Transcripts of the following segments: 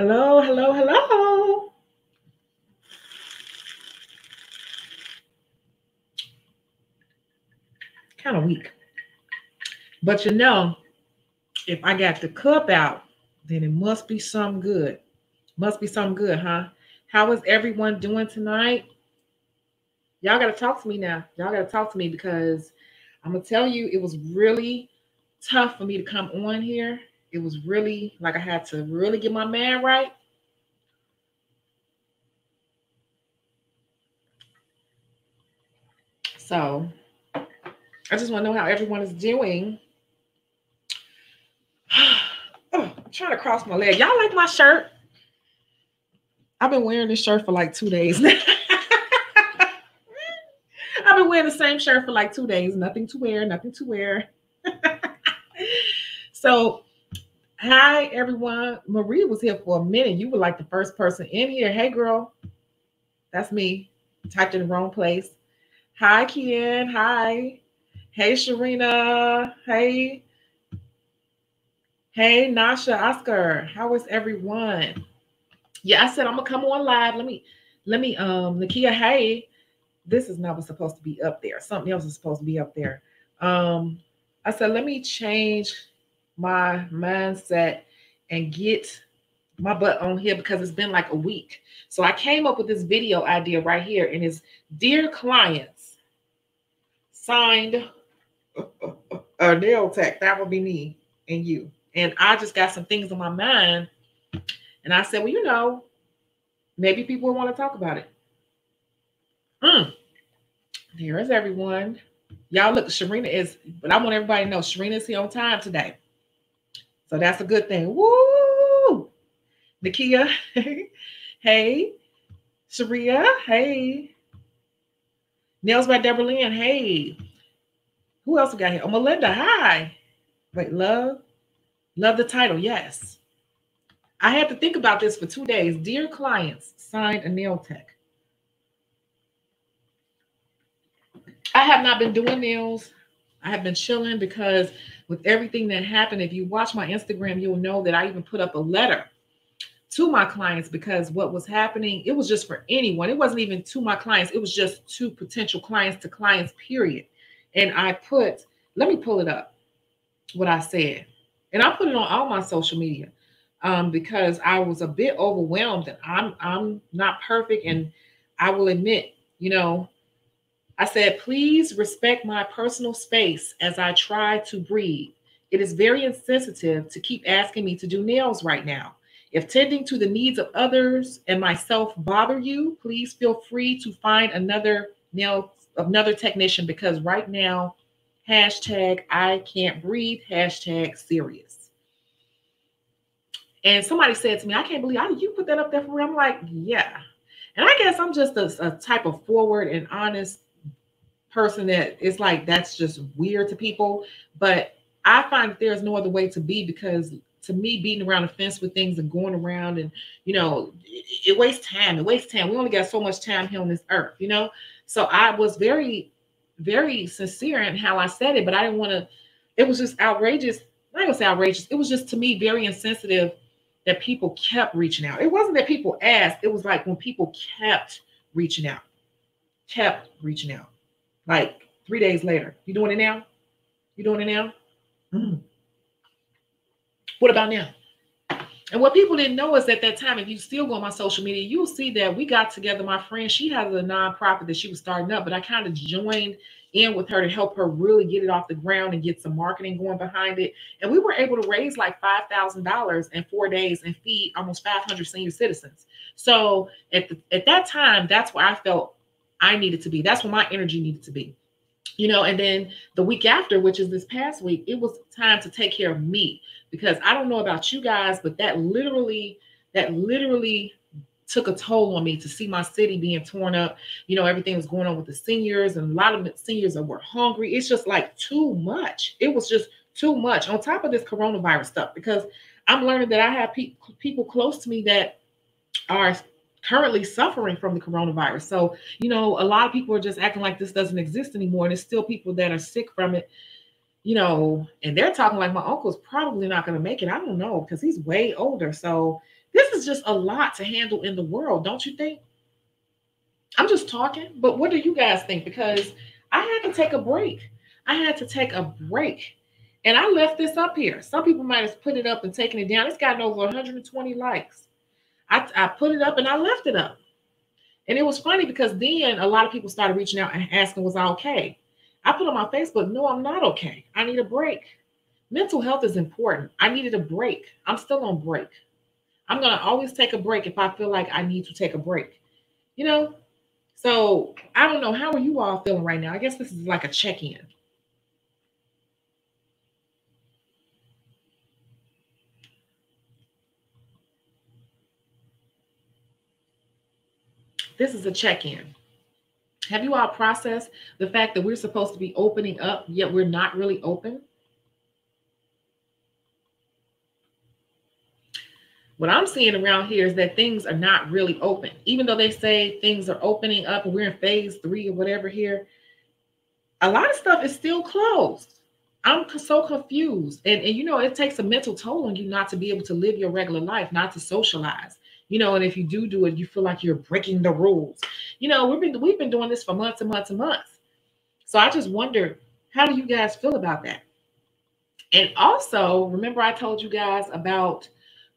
Hello, hello, hello. Kind of weak. But if I got the cup out, then it must be something good. Must be something good, huh? How is everyone doing tonight? Y'all got to talk to me now. Y'all got to talk to me because I'm going to tell you, it was really tough for me to come on here. It was really like I had to really get my man right. So I just want to know how everyone is doing. Oh, I'm trying to cross my leg. Y'all like my shirt? I've been wearing this shirt for like 2 days now. I've been wearing the same shirt for like 2 days. Nothing to wear, nothing to wear. So, hi everyone. Marie was here for a minute. You were like the first person in here. Hey girl, that's me. Typed in the wrong place. Hi Ken. Hi. Hey Sharina. Hey. Hey Nasha Oscar. How is everyone? Yeah, I said I'm gonna come on live. Let me Nakia, hey. This is not what's supposed to be up there. Something else is supposed to be up there. I said, let me change my mindset and get my butt on here because it's been like a week. So I came up with this video idea right here, and it's dear clients, signed a nail tech. That would be me and you. And I just got some things on my mind, and I said, well, maybe people will want to talk about it. There is everyone. Y'all look, Sharina is, but I want everybody to know Sharina is here on time today. So that's a good thing. Woo! Nakia, hey. Sharia, hey. Nails by Deborah Lynn, hey. Who else we got here? Oh, Melinda, hi. Wait, love the title, yes. I had to think about this for 2 days. Dear clients, signed a nail tech. I have not been doing nails. I have been chilling because with everything that happened, if you watch my Instagram, you'll know that I even put up a letter to my clients because what was happening, it was just for anyone. It wasn't even to my clients. It was just to potential clients, to clients, period. And I put, let me pull it up, what I said. And I put it on all my social media because I was a bit overwhelmed and I'm not perfect. And I will admit, I said, please respect my personal space as I try to breathe. It is very insensitive to keep asking me to do nails right now. If tending to the needs of others and myself bother you, please feel free to find another technician because right now, hashtag I can't breathe, hashtag serious. And somebody said to me, I can't believe, how did you put that up there for me? I'm like, yeah. And I guess I'm just a type of forward and honest person that it's like that's just weird to people, but I find that there's no other way to be because to me beating around the fence with things and going around and it wastes time. We only got so much time here on this earth, so I was very, very sincere in how I said it, but I didn't want to. It was just outrageous. I'm not gonna say outrageous. It was just to me very insensitive that people kept reaching out. It wasn't that people asked, it was like when people kept reaching out. Like 3 days later. You doing it now? What about now? And what people didn't know is at that time, if you still go on my social media, you'll see that we got together. My friend, she has a nonprofit that she was starting up, but I kind of joined in with her to help her really get it off the ground and get some marketing going behind it. And we were able to raise like $5,000 in 4 days and feed almost 500 senior citizens. So at that time, that's where I felt I needed to be. That's where my energy needed to be. And then the week after, which is this past week, it was time to take care of me because I don't know about you guys, but that literally took a toll on me to see my city being torn up. Everything was going on with the seniors and a lot of the seniors were hungry. It's just like too much. It was just too much on top of this coronavirus stuff because I'm learning that I have people close to me that are currently suffering from the coronavirus. So, a lot of people are just acting like this doesn't exist anymore. And there's still people that are sick from it, and they're talking like my uncle's probably not going to make it. I don't know, because he's way older. So this is just a lot to handle in the world, don't you think? I'm just talking, but what do you guys think? Because I had to take a break. I had to take a break. And I left this up here. Some people might have put it up and taken it down. It's gotten over 120 likes. I put it up and I left it up. And it was funny because then a lot of people started reaching out and asking, was I okay? I put on my Facebook, no, I'm not okay. I need a break. Mental health is important. I needed a break. I'm still on break. I'm going to always take a break if I feel like I need to take a break. You know? So I don't know. How are you all feeling right now? I guess this is like a check-in. This is a check-in. Have you all processed the fact that we're supposed to be opening up, yet we're not really open? What I'm seeing around here is that things are not really open. Even though they say things are opening up and we're in phase 3 or whatever here, a lot of stuff is still closed. I'm so confused. And you know, it takes a mental toll on you not to be able to live your regular life, not to socialize. You know, and if you do it, you feel like you're breaking the rules. You know, we've been doing this for months and months and months. So I just wonder, how do you guys feel about that? And also, remember I told you guys about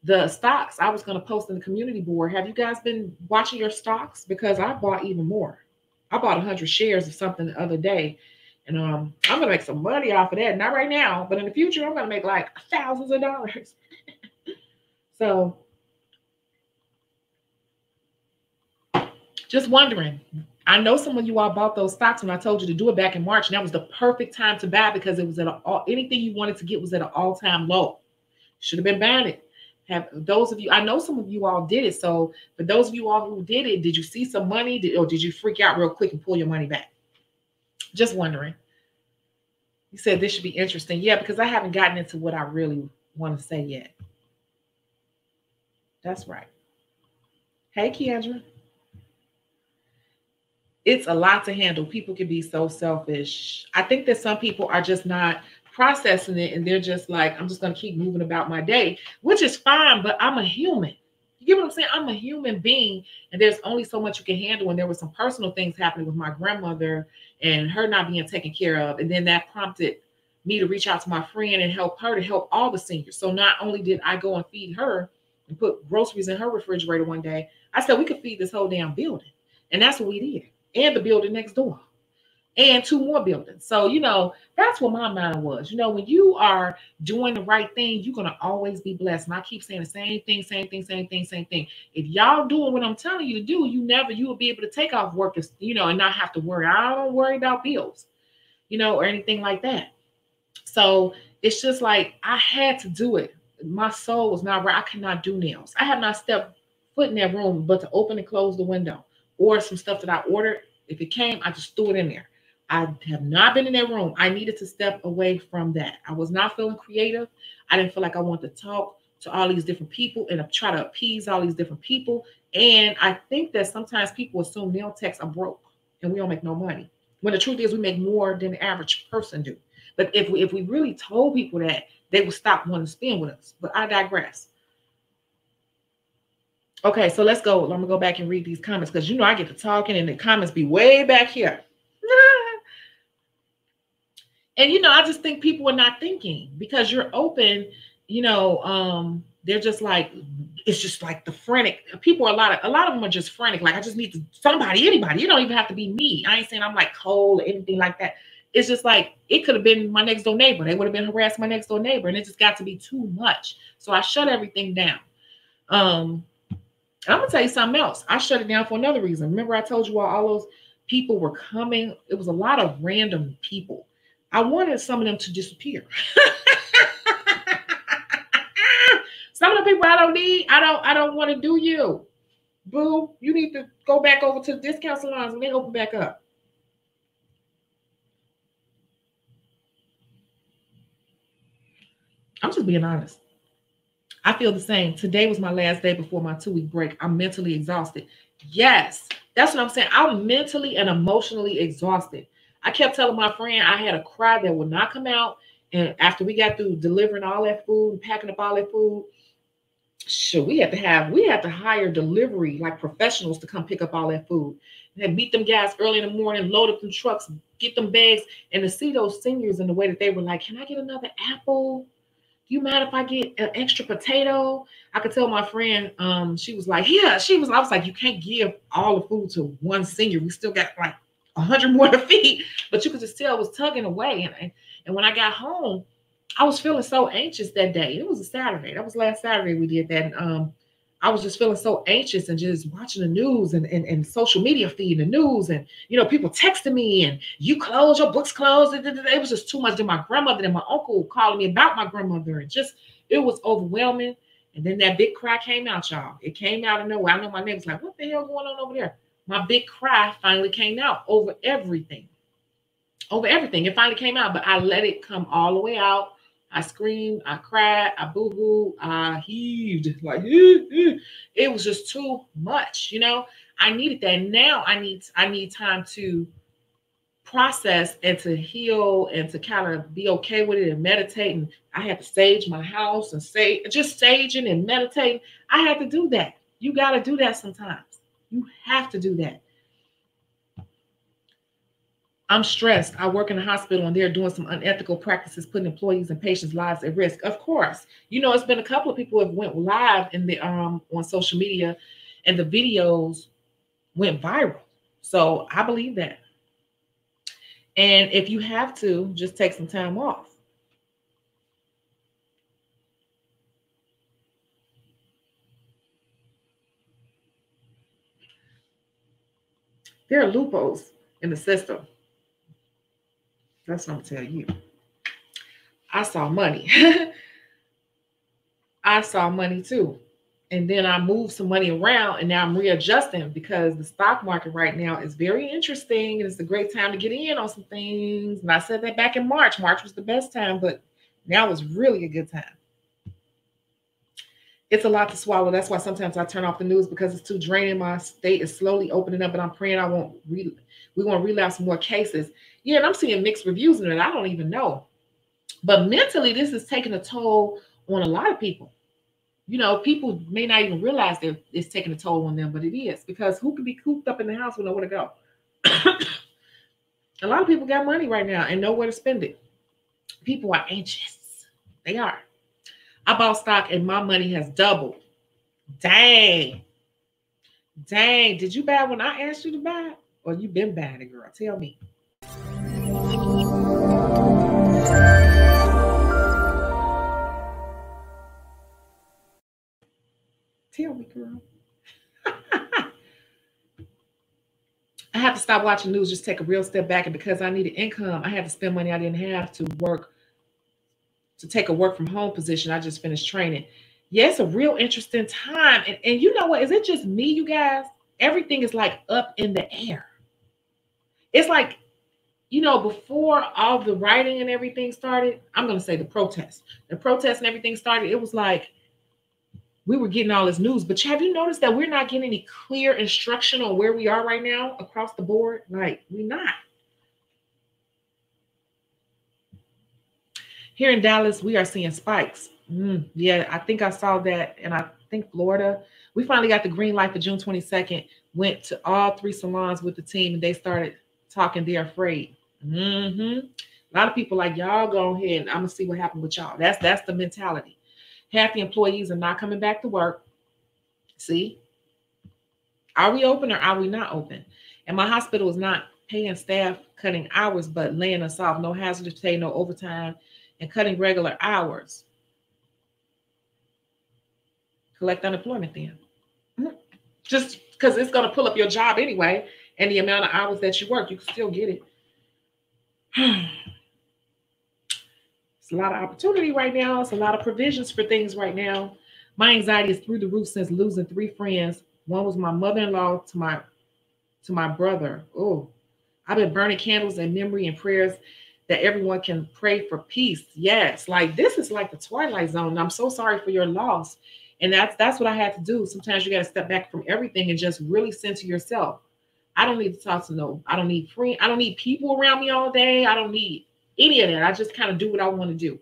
the stocks I was going to post in the community board. Have you guys been watching your stocks? Because I bought even more. I bought 100 shares of something the other day. And I'm going to make some money off of that. Not right now, but in the future, I'm going to make like thousands of dollars. So just wondering. I know some of you all bought those stocks when I told you to do it back in March. And that was the perfect time to buy because it was at anything you wanted to get was at an all-time low. Should have been buying it. Have those of you, I know some of you all did it. So for those of you all who did it, did you see some money or did you freak out real quick and pull your money back? Just wondering. You said this should be interesting. Yeah, because I haven't gotten into what I really want to say yet. That's right. Hey, Kendra. It's a lot to handle. People can be so selfish. I think that some people are just not processing it and they're just like, I'm just going to keep moving about my day, which is fine, but I'm a human. You get what I'm saying? I'm a human being and there's only so much you can handle. And there were some personal things happening with my grandmother and her not being taken care of. And then that prompted me to reach out to my friend and help her to help all the seniors. So not only did I go and feed her and put groceries in her refrigerator one day, I said we could feed this whole damn building. And that's what we did. And the building next door. And 2 more buildings. So, you know, that's what my mind was. You know, when you are doing the right thing, you're going to always be blessed. And I keep saying the same thing, same thing, same thing, same thing. If y'all doing what I'm telling you to do, you will be able to take off work, you know, and not have to worry. I don't worry about bills, you know, or anything like that. So it's just like, I had to do it. My soul was not right. I could not do nails. I have not stepped foot in that room, but to open and close the window or some stuff that I ordered. If it came, I just threw it in there. I have not been in that room. I needed to step away from that. I was not feeling creative. I didn't feel like I wanted to talk to all these different people and try to appease all these different people. And I think that sometimes people assume nail techs are broke and we don't make no money. When the truth is we make more than the average person do. But if we really told people that, they would stop wanting to spend with us. But I digress. Okay, so let's go. I'm going to go back and read these comments because, you know, I get to talking and the comments be way back here. And, you know, I just think people are not thinking because you're open, you know, they're just like, it's just like the frantic people. A lot of them are just frantic. Like, I just need somebody, anybody. You don't even have to be me. I ain't saying I'm like cold or anything like that. It's just like, it could have been my next door neighbor. They would have been harassing my next door neighbor. And it just got to be too much. So I shut everything down. I'm going to tell you something else. I shut it down for another reason. Remember I told you all those people were coming. It was a lot of random people. I wanted some of them to disappear. Some of the people I don't need, I don't want to do you. Boo, you need to go back over to the discount salons and they open back up. I'm just being honest. I feel the same. Today was my last day before my 2-week break. I'm mentally exhausted. Yes, that's what I'm saying. I'm mentally and emotionally exhausted. I kept telling my friend I had a cry that would not come out. And after we got through delivering all that food and packing up all that food, Sure, we had to hire delivery like professionals to come pick up all that food. And meet them guys early in the morning, load up them trucks, get them bags, and to see those seniors in the way that they were like, "Can I get another apple? Do you mind if I get an extra potato?" I could tell my friend, she was like, "Yeah." I was like, "You can't give all the food to one senior. We still got like 100 more to feed." But you could just tell it was tugging away. And when I got home, I was feeling so anxious that day. It was a Saturday. That was last Saturday we did that. And, I was just feeling so anxious and just watching the news and social media feed the news and people texting me and you close your books closed. It was just too much. Then my grandmother and my uncle calling me about my grandmother and just it was overwhelming. And then that big cry came out, y'all. It came out of nowhere. I know my neighbor's like, "What the hell going on over there?" My big cry finally came out over everything. Over everything. It finally came out, but I let it come all the way out. I screamed, I cried, I boo-hoo, I heaved, like it was just too much. I needed that. Now I need time to process and to heal and to kind of be okay with it and meditate. And I had to sage my house and say just saging and meditating. I had to do that. You got to do that sometimes. You have to do that. I'm stressed. I work in a hospital and they're doing some unethical practices, putting employees and patients' lives at risk. Of course, it's been a couple of people who have went live in the on social media, and the videos went viral. So I believe that. And if you have to, just take some time off. There are loopholes in the system. That's what I'm gonna tell you. I saw money. I saw money too. And then I moved some money around and now I'm readjusting because the stock market right now is very interesting and it's a great time to get in on some things. And I said that back in March. March was the best time, but now is really a good time. It's a lot to swallow. That's why sometimes I turn off the news because it's too draining. My state is slowly opening up, and I'm praying we won't relapse more cases. Yeah, and I'm seeing mixed reviews in it. I don't even know. But mentally, this is taking a toll on a lot of people. People may not even realize that it's taking a toll on them, but it is because who can be cooped up in the house with nowhere to go? A lot of people got money right now and nowhere to spend it. People are anxious. They are. I bought stock and my money has doubled. Dang. Dang. Did you buy when I asked you to buy it? Or you been buying it, girl? Tell me. Tell me, girl. I have to stop watching news, just take a real step back. And because I needed income, I had to spend money I didn't have to work, to take a work from home position. I just finished training. Yeah, it's a real interesting time. And you know what? Is it just me, you guys? Everything is like up in the air. It's like, before all the writing and everything started, I'm going to say the protests and everything started. It was like we were getting all this news, but have you noticed that we're not getting any clear instruction on where we are right now across the board? Like, we're not. Here in Dallas, we are seeing spikes. Yeah, I think I saw that. And I think Florida, we finally got the green light for June 22nd, went to all 3 salons with the team and they started talking. They're afraid. A lot of people like, y'all go ahead and I'm going to see what happened with y'all. That's the mentality. Half the employees are not coming back to work. See, are we open or are we not open? And my hospital is not paying staff cutting hours, but laying us off. No hazardous pay, no overtime, and cutting regular hours. Collect unemployment then. Just because it's going to pull up your job anyway, and the amount of hours that you work, you can still get it. It's a lot of opportunity right now. It's a lot of provisions for things right now. My anxiety is through the roof since losing 3 friends. One was my mother-in-law to my brother. Oh, I've been burning candles in memory and prayers that everyone can pray for peace. Yes, like this is like the Twilight Zone. I'm so sorry for your loss. And that's what I had to do. Sometimes you got to step back from everything and just really center yourself. I don't need to talk to I don't need friends. I don't need people around me all day. I don't need any of that. I just kind of do what I want to do.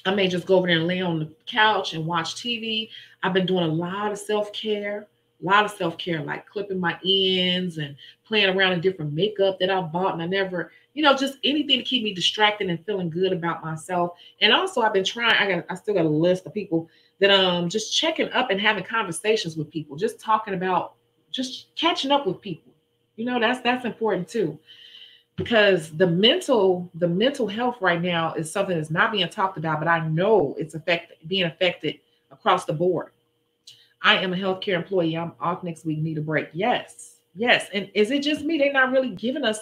I may just go over there and lay on the couch and watch TV. I've been doing a lot of self-care, like clipping my ends and playing around in different makeup that I bought. And I never, just anything to keep me distracted and feeling good about myself. And also I've been trying, I still got a list of people that just checking up and having conversations with people, just talking about, just catching up with people. That's important too, because the mental health right now is something that's not being talked about, but I know it's being affected across the board. I am a healthcare employee. I'm off next week. Need a break. Yes. Yes. And is it just me? They're not really giving us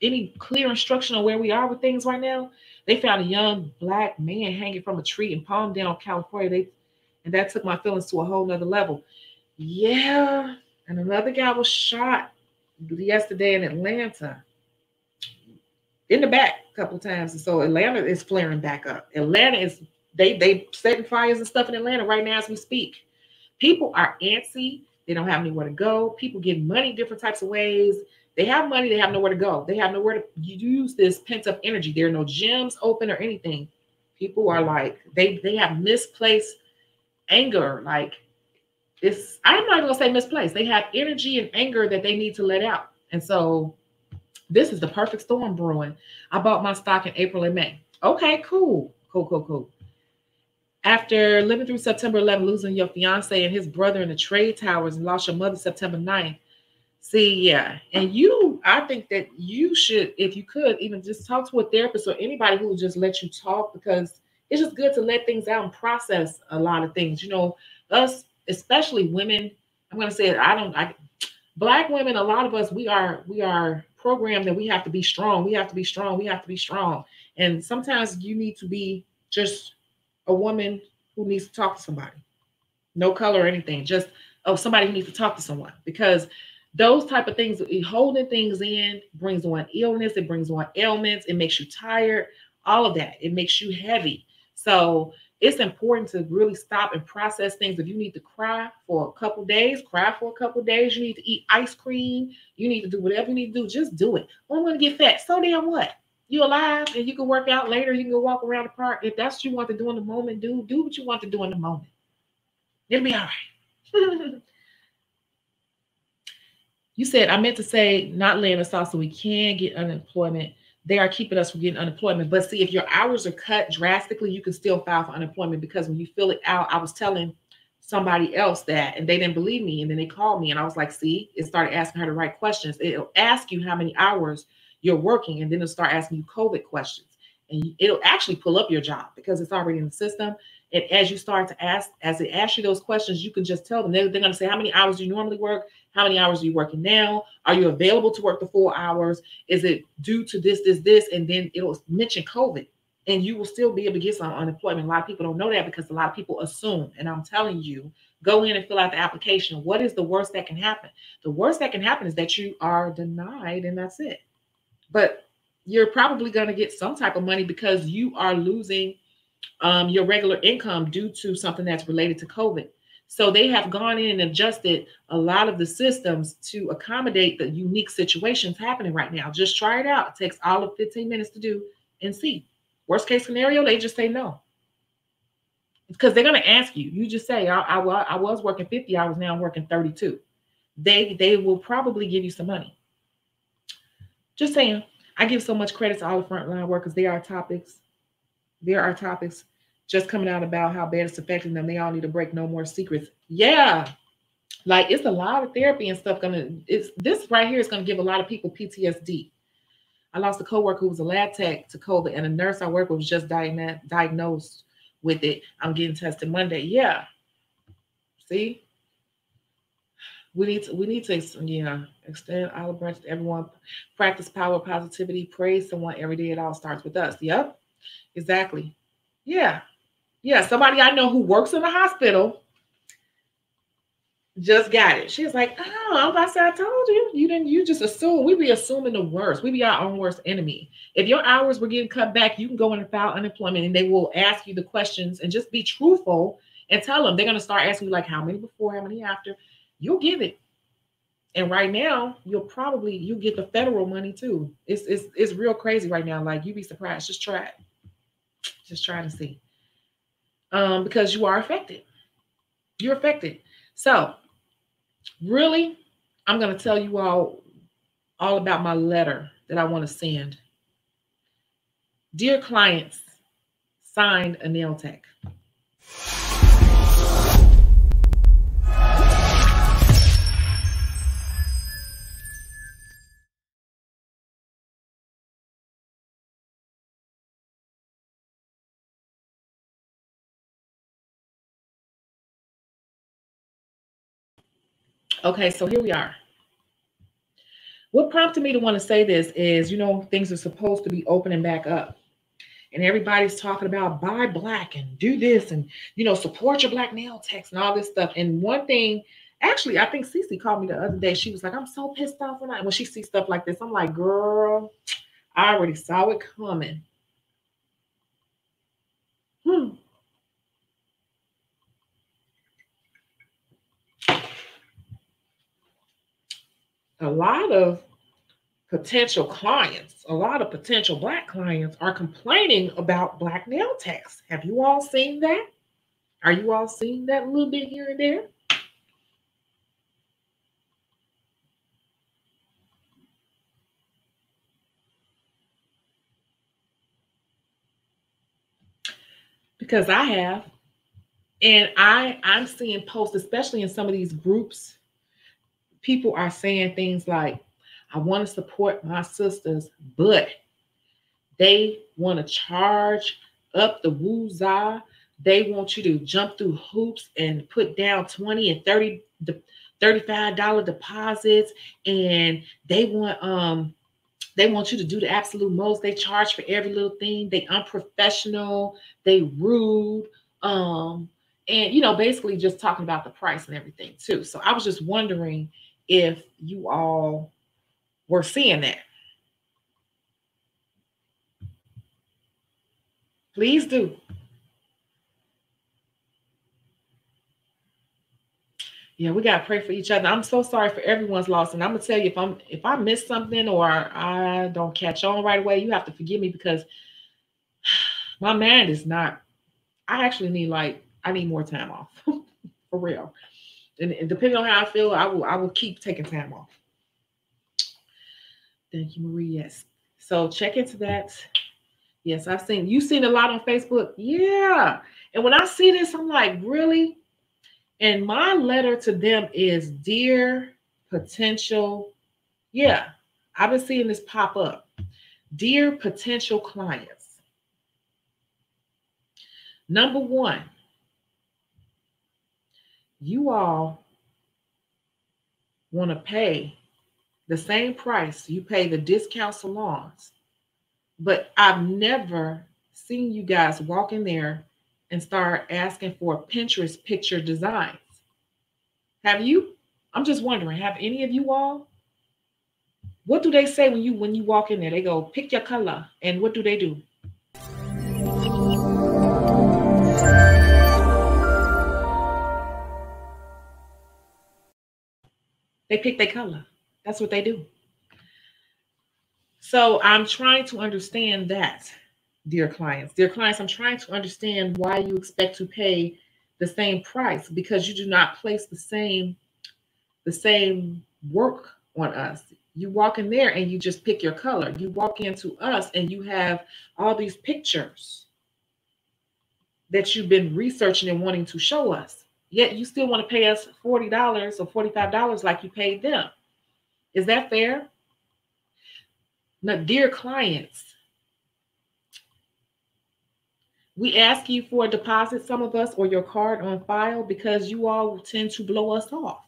any clear instruction on where we are with things right now. They found a young black man hanging from a tree in Palmdale, California. And that took my feelings to a whole nother level. Yeah. And another guy was shot yesterday in Atlanta in the back a couple of times. And so Atlanta is flaring back up. Atlanta is they setting fires and stuff in Atlanta right now as we speak. People are antsy. They don't have anywhere to go. People get money different types of ways. They have money. They have nowhere to go. They have nowhere to use this pent up energy. There are no gyms open or anything. People are like, they have misplaced anger. Like I'm not going to say misplaced. They have energy and anger that they need to let out. And so this is the perfect storm brewing. I bought my stock in April and May. Okay, cool. Cool. After living through September 11th, losing your fiance and his brother in the trade towers and lost your mother September 9th. See, yeah. And I think that you should, if you could, even just talk to a therapist or anybody who will just let you talk, because it's just good to let things out and process a lot of things. Us, especially women, I'm going to say it, Black women, a lot of us, we are programmed that we have to be strong. We have to be strong. And sometimes you need to be just a woman who needs to talk to somebody. No color or anything. Just somebody who needs to talk to someone. Because those type of things, holding things in brings on illness. It brings on ailments. It makes you tired. All of that. It makes you heavy. So it's important to really stop and process things. If you need to cry for a couple days, cry for a couple days. You need to eat ice cream. You need to do whatever you need to do. Just do it. Oh, I'm going to get fat. So damn what? You alive and you can work out later. You can go walk around the park. If that's what you want to do in the moment, do what you want to do in the moment. It'll be all right. You said, I meant to say not laying us off so we can get unemployment. They are keeping us from getting unemployment. But see, if your hours are cut drastically, you can still file for unemployment, because when you fill it out, I was telling somebody else that, and they didn't believe me. And then they called me and I was like, see, it started asking her the right questions. It'll ask you how many hours you're working, and then it'll start asking you COVID questions. And it'll actually pull up your job because it's already in the system. And as you start to ask, as they ask you those questions, you can just tell them. They're going to say, how many hours do you normally work? How many hours are you working now? Are you available to work the full hours? Is it due to this? And then it'll mention COVID, and you will still be able to get some unemployment. A lot of people don't know that because a lot of people assume. And I'm telling you, go in and fill out the application. What is the worst that can happen? The worst that can happen is that you are denied, and that's it. But you're probably going to get some type of money because you are losing your regular income due to something that's related to COVID. So they have gone in and adjusted a lot of the systems to accommodate the unique situations happening right now. Just try it out. It takes all of 15 minutes to do and see. Worst case scenario, they just say no. Because they're going to ask you. You just say, I was working 50 hours, now I'm working 32. They will probably give you some money. Just saying. I give so much credit to all the frontline workers. There are topics just coming out about how bad it's affecting them. They all need a break. No more secrets. Yeah. Like, it's a lot of therapy and stuff. This right here is going to give a lot of people PTSD. I lost a coworker who was a lab tech to COVID, and a nurse I work with was just diagnosed with it. I'm getting tested Monday. Yeah. See? We need to extend olive branch to everyone. Practice power, positivity, praise someone every day. It all starts with us. Yep, exactly. Yeah. Somebody I know who works in the hospital just got it. She's like, oh, I told you. You just assume. We be assuming the worst. We be our own worst enemy. If your hours were getting cut back, you can go in and file unemployment, and they will ask you the questions, and just be truthful and tell them. They're going to start asking you, like, how many before, how many after. You'll give it. And right now, you'll get the federal money too. It's real crazy right now. Like, you'd be surprised. Just try it. Just trying to see. Because you are affected. You're affected. So really, I'm going to tell you all about my letter that I want to send. Dear clients, signed a nail tech. Okay, so here we are. What prompted me to want to say this is, things are supposed to be opening back up. And everybody's talking about buy black and do this and, support your black nail techs and all this stuff. And one thing, actually, I think Cece called me the other day. She was like, I'm so pissed off when she sees stuff like this. I'm like, girl, I already saw it coming. A lot of potential clients, a lot of potential black clients are complaining about black nail techs. Have you all seen that? Are you all seeing that a little bit here and there? Because I have. And I'm seeing posts, especially in some of these groups, people are saying things like, I want to support my sisters, but they want to charge up the woo-za. They want you to jump through hoops and put down 20 and 30, $35 deposits. And they want you to do the absolute most. They charge for every little thing. They unprofessional, they rude. And basically just talking about the price and everything too. So I was just wondering if you all were seeing that. Please do. Yeah, we gotta pray for each other. I'm so sorry for everyone's loss, and I'm gonna tell you if I miss something or I don't catch on right away, you have to forgive me because my mind is not. I actually I need more time off for real. And depending on how I feel, I will keep taking time off. Thank you, Marie. Yes. So check into that. Yes, you've seen a lot on Facebook. Yeah. And when I see this, I'm like, really? And my letter to them is dear potential. Yeah, I've been seeing this pop up. Dear potential clients. Number one, you all want to pay the same price you pay the discount salons, but I've never seen you guys walk in there and start asking for Pinterest picture designs. Have you? I'm just wondering, have any of you all? What do they say when you walk in there? They go, pick your color. And what do they do? They pick their color. That's what they do. So I'm trying to understand that, dear clients. Dear clients, I'm trying to understand why you expect to pay the same price because you do not place the same work on us. You walk in there and you just pick your color. You walk into us and you have all these pictures that you've been researching and wanting to show us. Yet you still want to pay us $40 or $45 like you paid them. Is that fair? Now, dear clients, we ask you for a deposit, some of us, or your card on file because you all tend to blow us off.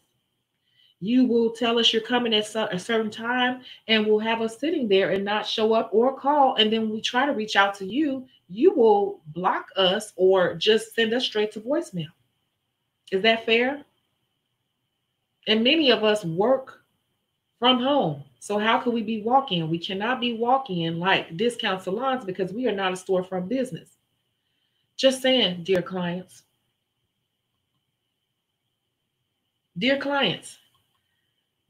You will tell us you're coming at a certain time and we'll have us sitting there and not show up or call. And then when we try to reach out to you, you will block us or just send us straight to voicemail. Is that fair? And many of us work from home. So how could we be walking? We cannot be walking like discount salons because we are not a storefront business. Just saying, dear clients. Dear clients,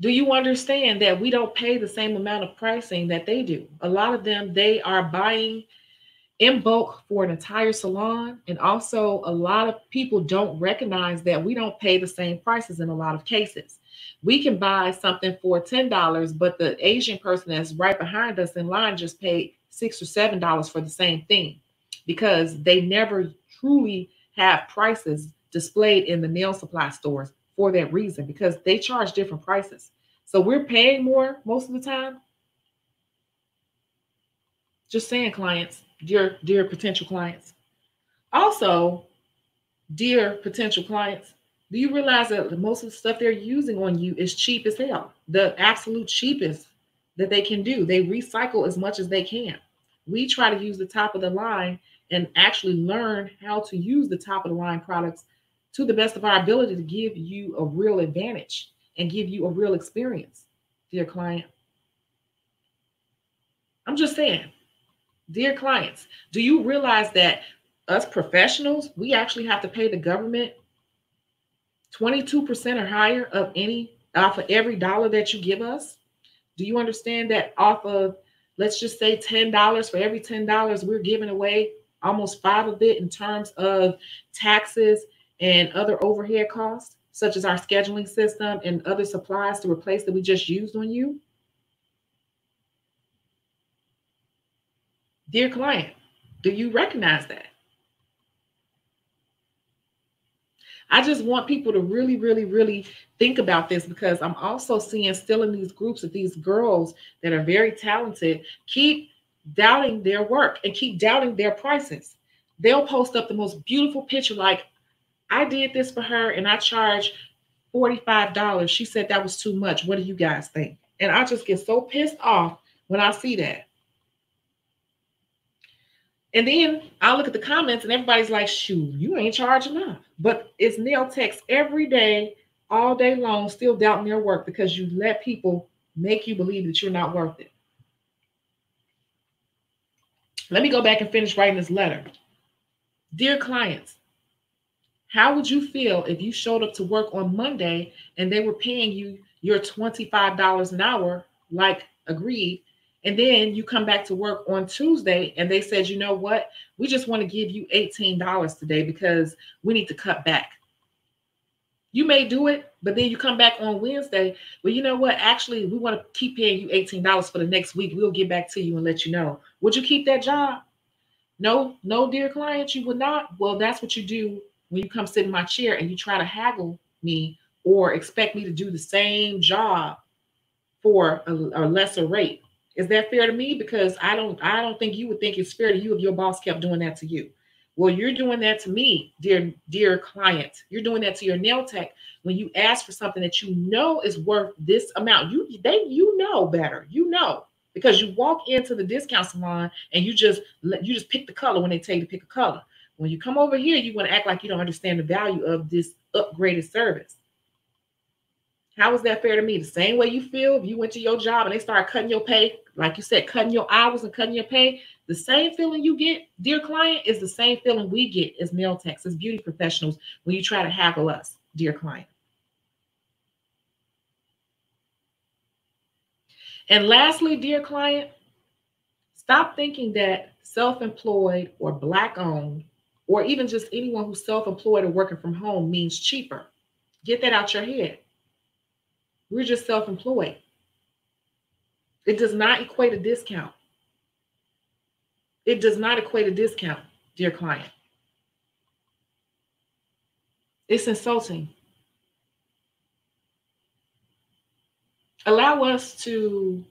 do you understand that we don't pay the same amount of pricing that they do? A lot of them, they are buying in bulk for an entire salon. And also, a lot of people don't recognize that we don't pay the same prices in a lot of cases. We can buy something for $10, but the Asian person that's right behind us in line just paid $6 or $7 for the same thing, because they never truly have prices displayed in the nail supply stores for that reason, because they charge different prices. So we're paying more most of the time. Just saying, clients, dear potential clients. Also, dear potential clients, do you realize that most of the stuff they're using on you is cheap as hell? The absolute cheapest that they can do. They recycle as much as they can. We try to use the top of the line and actually learn how to use the top of the line products to the best of our ability to give you a real advantage and give you a real experience, dear client. I'm just saying, dear clients, do you realize that us professionals, we actually have to pay the government 22% or higher of any off of every dollar that you give us? Do you understand that off of, let's just say $10, for every $10, we're giving away almost five of it in terms of taxes and other overhead costs, such as our scheduling system and other supplies to replace that we just used on you? Dear client, do you recognize that? I just want people to really, really, really think about this, because I'm also seeing still in these groups that these girls that are very talented keep doubting their work and keep doubting their prices. They'll post up the most beautiful picture, like, I did this for her and I charged $45. She said that was too much. What do you guys think? And I just get so pissed off when I see that. And then I'll look at the comments and everybody's like, shoot, you ain't charging enough. But it's nail techs every day, all day long, still doubting their work because you let people make you believe that you're not worth it. Let me go back and finish writing this letter. Dear clients, how would you feel if you showed up to work on Monday and they were paying you your $25 an hour, like agreed, and then you come back to work on Tuesday and they said, you know what? We just want to give you $18 today because we need to cut back. You may do it, but then you come back on Wednesday. Well, you know what? Actually, we want to keep paying you $18 for the next week. We'll get back to you and let you know. Would you keep that job? No, dear client, you would not. Well, that's what you do when you come sit in my chair and you try to haggle me or expect me to do the same job for a lesser rate. Is that fair to me? Because I don't think you would think it's fair to you if your boss kept doing that to you. Well, you're doing that to me, dear client. You're doing that to your nail tech when you ask for something that you know is worth this amount. You know better. You know, because you walk into the discount salon and you just pick the color when they tell you to pick a color. When you come over here, you want to act like you don't understand the value of this upgraded service. How is that fair to me? The same way you feel if you went to your job and they start cutting your pay, like you said, cutting your hours and cutting your pay, the same feeling you get, dear client, is the same feeling we get as nail techs, as beauty professionals, when you try to haggle us, dear client. And lastly, dear client, stop thinking that self-employed or Black-owned, or even just anyone who's self-employed or working from home means cheaper. Get that out your head. We're just self-employed. It does not equate a discount. It does not equate a discount, dear client. It's insulting. Allow us to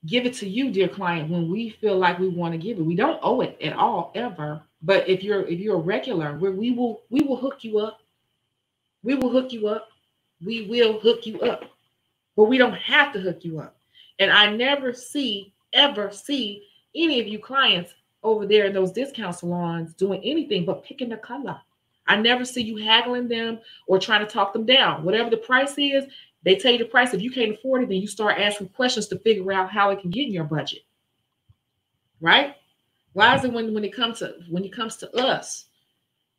give it to you, dear client, when we feel like we want to give it. We don't owe it at all, ever. But if you're a regular, we will hook you up. We will hook you up. We will hook you up. But we don't have to hook you up. And I never ever see any of you clients over there in those discount salons doing anything but picking the color. I never see you haggling them or trying to talk them down. Whatever the price is, they tell you the price. If you can't afford it, then you start asking questions to figure out how it can get in your budget. Right? Why is it when it comes to us,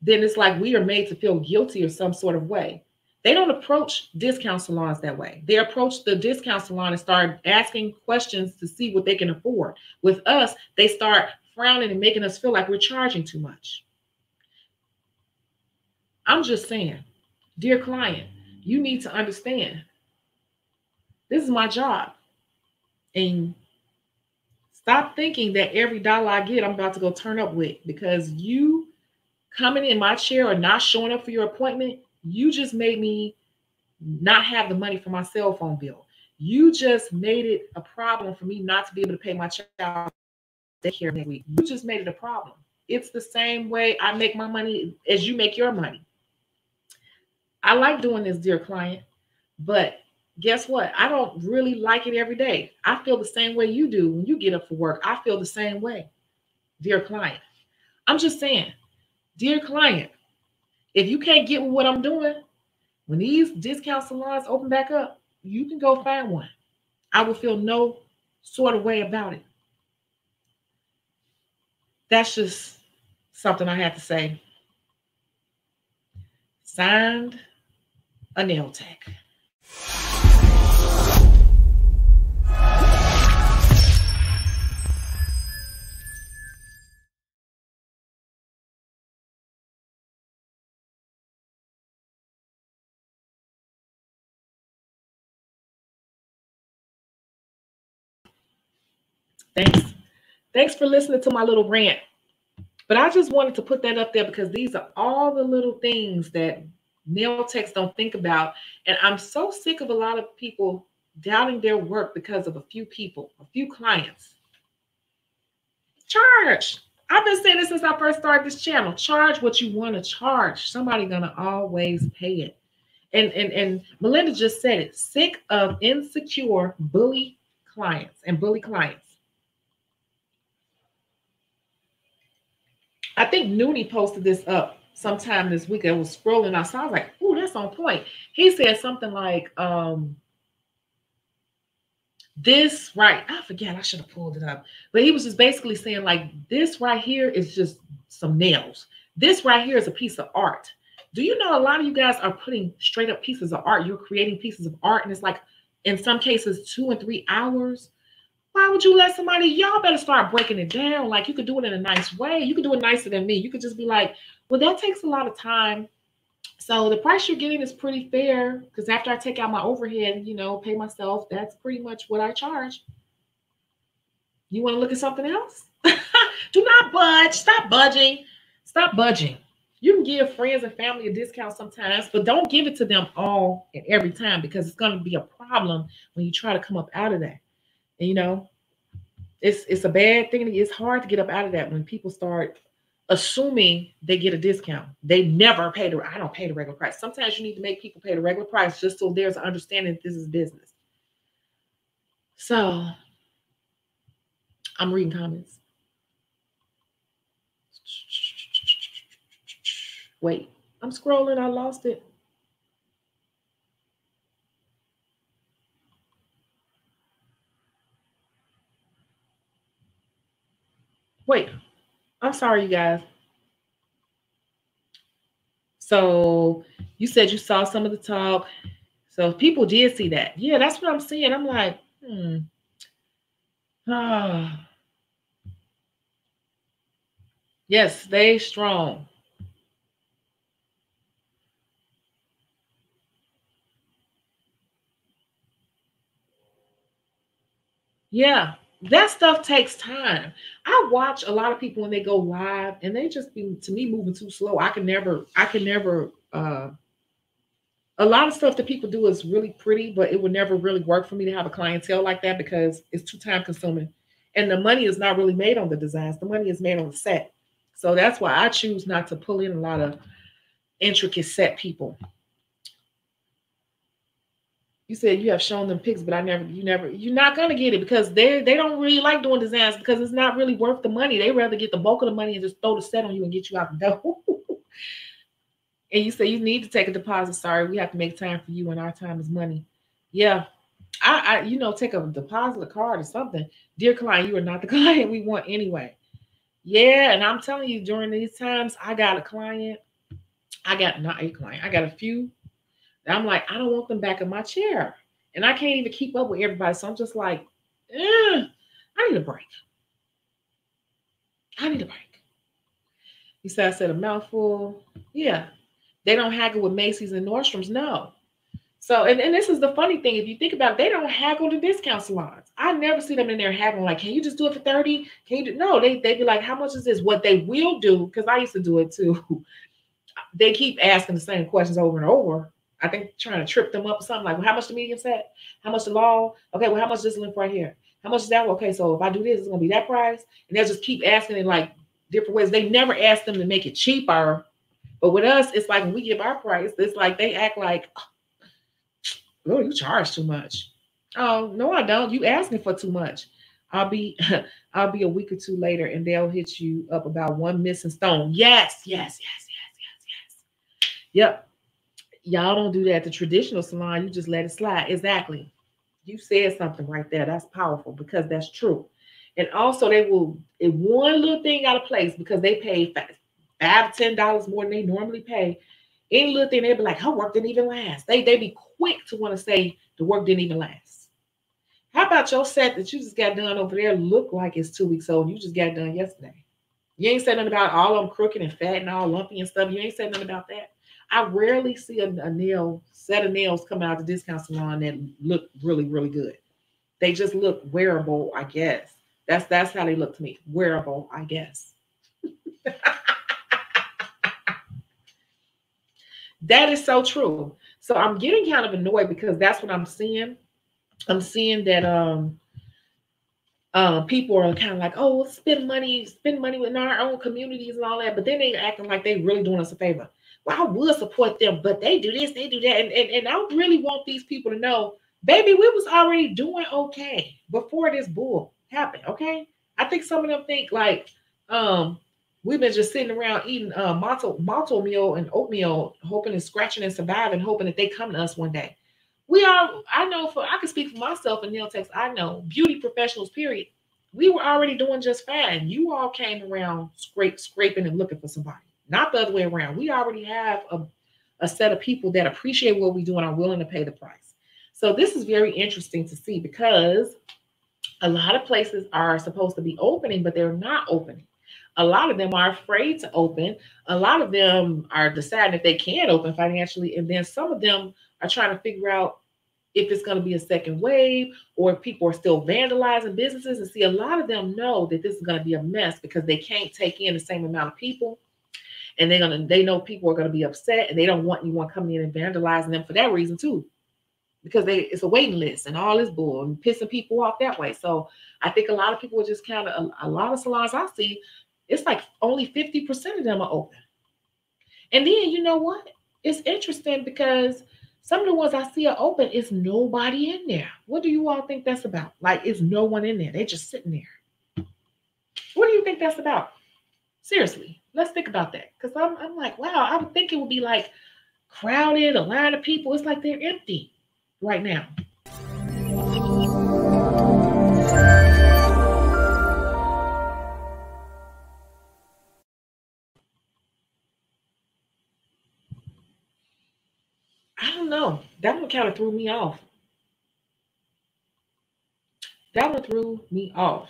then it's like we are made to feel guilty or some sort of way? They don't approach discount salons that way. They approach the discount salon and start asking questions to see what they can afford. With us, they start frowning and making us feel like we're charging too much. I'm just saying, dear client, you need to understand this is my job. And stop thinking that every dollar I get, I'm about to go turn up with, because you coming in my chair or not showing up for your appointment, you just made me not have the money for my cell phone bill. You just made it a problem for me not to be able to pay my child daycare next week. You just made it a problem. It's the same way I make my money as you make your money. I like doing this, dear client, but guess what? I don't really like it every day. I feel the same way you do when you get up for work. I feel the same way, dear client. I'm just saying, dear client, if you can't get with what I'm doing, when these discount salons open back up, you can go find one. I will feel no sort of way about it. That's just something I have to say. Signed, a nail tech. Thanks for listening to my little rant. But I just wanted to put that up there because these are all the little things that nail techs don't think about. And I'm so sick of a lot of people doubting their work because of a few people, a few clients. Charge. I've been saying this since I first started this channel. Charge what you want to charge. Somebody's gonna always pay it. And Melinda just said it. Sick of insecure bully clients and bully clients. I think Noonie posted this up sometime this week. I was scrolling. I was like, "Ooh, that's on point." He said something like, "This right." I forget. I should have pulled it up. But he was just basically saying like, "This right here is just some nails. This right here is a piece of art." Do you know a lot of you guys are putting straight up pieces of art? You're creating pieces of art, and it's like in some cases 2 and 3 hours. Why would you let somebody, y'all better start breaking it down. Like you could do it in a nice way. You could do it nicer than me. You could just be like, well, that takes a lot of time. So the price you're getting is pretty fair because after I take out my overhead, pay myself, that's pretty much what I charge. You want to look at something else? Do not budge. Stop budging. Stop budging. You can give friends and family a discount sometimes, but don't give it to them all and every time because it's going to be a problem when you try to come up out of that. And, it's a bad thing. It's hard to get up out of that when people start assuming they get a discount. They never pay I don't pay the regular price. Sometimes you need to make people pay the regular price just so there's an understanding that this is business. So I'm reading comments. Wait, I'm scrolling. I lost it. Wait, I'm sorry, you guys. So you said you saw some of the talk. So people did see that. Yeah, that's what I'm saying. I'm like, Yes, stay strong. Yeah, that stuff takes time. I watch a lot of people when they go live and they just be to me moving too slow. I can never a lot of stuff that people do is really pretty, but it would never really work for me to have a clientele like that because it's too time consuming. And the money is not really made on the designs. The money is made on the set. So that's why I choose not to pull in a lot of intricate set people. You said you have shown them pics, but you're not gonna get it because they don't really like doing designs because it's not really worth the money. They rather get the bulk of the money and just throw the set on you and get you out the door. And you say you need to take a deposit. Sorry, we have to make time for you, and our time is money. Yeah, I take a deposit, a card, or something. Dear client, you are not the client we want anyway. Yeah, and I'm telling you, during these times, I got a client. I got not a client. I got a few. I'm like, I don't want them back in my chair. And I can't even keep up with everybody. So I'm just like, I need a break. I need a break. He said, I said a mouthful. Yeah. They don't haggle with Macy's and Nordstrom's. No. So, and this is the funny thing. If you think about it, they don't haggle the discount salons. I never see them in there haggling like, can you just do it for 30? Can you do? No, they be like, how much is this? What they will do, because I used to do it too. They keep asking the same questions over and over. I think trying to trip them up or something like, well, how much the medium set? How much the long? Okay, well, how much this length right here? How much is that? Okay, so if I do this, it's gonna be that price. And they'll just keep asking it like different ways. They never ask them to make it cheaper. But with us, it's like when we give our price, it's like they act like, oh, you charge too much. Oh, no, I don't. You asking for too much. I'll be I'll be a week or two later and they'll hit you up about one missing stone. Yes, yes, yes, yes, yes, yes. Yep. Y'all don't do that at the traditional salon. You just let it slide. Exactly. You said something right there. That's powerful because that's true. And also they will, if one little thing out of place because they paid $5 to $10 more than they normally pay, any little thing, they'd be like, her work didn't even last. They be quick to want to say the work didn't even last. How about your set that you just got done over there look like it's 2 weeks old? You just got done yesterday. You ain't said nothing about all of them crooked and fat and all lumpy and stuff. You ain't said nothing about that. I rarely see a nail set of nails come out of the discount salon that look really, really good. They just look wearable, I guess. That's how they look to me. Wearable, I guess. That is so true. So I'm getting kind of annoyed because that's what I'm seeing. I'm seeing that people are kind of like, oh, we'll spend money within our own communities and all that, but then they acting like they really doing us a favor. Well, I would support them, but they do this, they do that, and I really want these people to know, baby, we was already doing okay before this bull happened. Okay, I think some of them think like we've been just sitting around eating malto meal and oatmeal, hoping and scratching and surviving, hoping that they come to us one day. We are, I can speak for myself and nail techs, I know, beauty professionals, period. We were already doing just fine. You all came around scraping and looking for somebody, not the other way around. We already have a set of people that appreciate what we do and are willing to pay the price. So this is very interesting to see because a lot of places are supposed to be opening, but they're not opening. A lot of them are afraid to open. A lot of them are deciding if they can open financially. And then some of them are trying to figure out if it's going to be a second wave or if people are still vandalizing businesses. And see, a lot of them know that this is going to be a mess because they can't take in the same amount of people. And they know people are going to be upset and they don't want anyone coming in and vandalizing them for that reason too. Because it's a waiting list and all this bull and pissing people off that way. So I think a lot of people are just kind of, a lot of salons I see, it's like only 50% of them are open. And then you know what? It's interesting because some of the ones I see are open, it's nobody in there. What do you all think that's about? Like, it's no one in there. They're just sitting there. What do you think that's about? Seriously, let's think about that. Because I'm like, wow, I would think it would be like crowded, a line of people. It's like they're empty right now. I don't know. That one kind of threw me off. That one threw me off.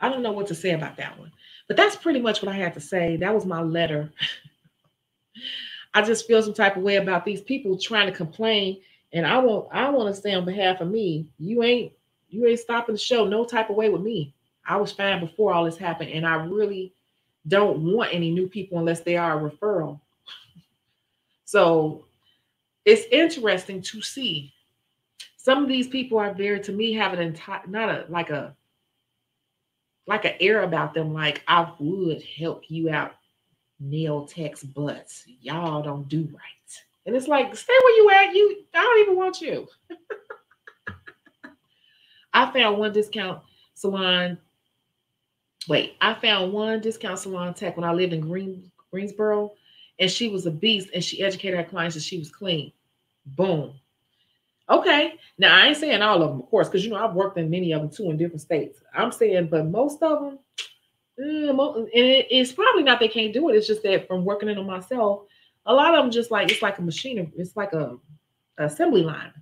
I don't know what to say about that one. But that's pretty much what I had to say. That was my letter. I just feel some type of way about these people trying to complain. And I want to say on behalf of me, you ain't stopping the show no type of way with me. I was fine before all this happened. And I really don't want any new people unless they are a referral. So it's interesting to see. Some of these people are very, to me, have an entire, not a like an air about them, like I would help you out, nail techs, but y'all don't do right. And it's like, stay where you at. I don't even want you. I found one discount salon. I found one discount salon tech when I lived in Greensboro, and she was a beast, and she educated her clients and she was clean. Boom. Okay. Now, I ain't saying all of them, of course, because, I've worked in many of them, too, in different states. I'm saying, but most of them, and it's probably not they can't do it. It's just that from working in them myself, a lot of them just like, it's like a machine. It's like a assembly line.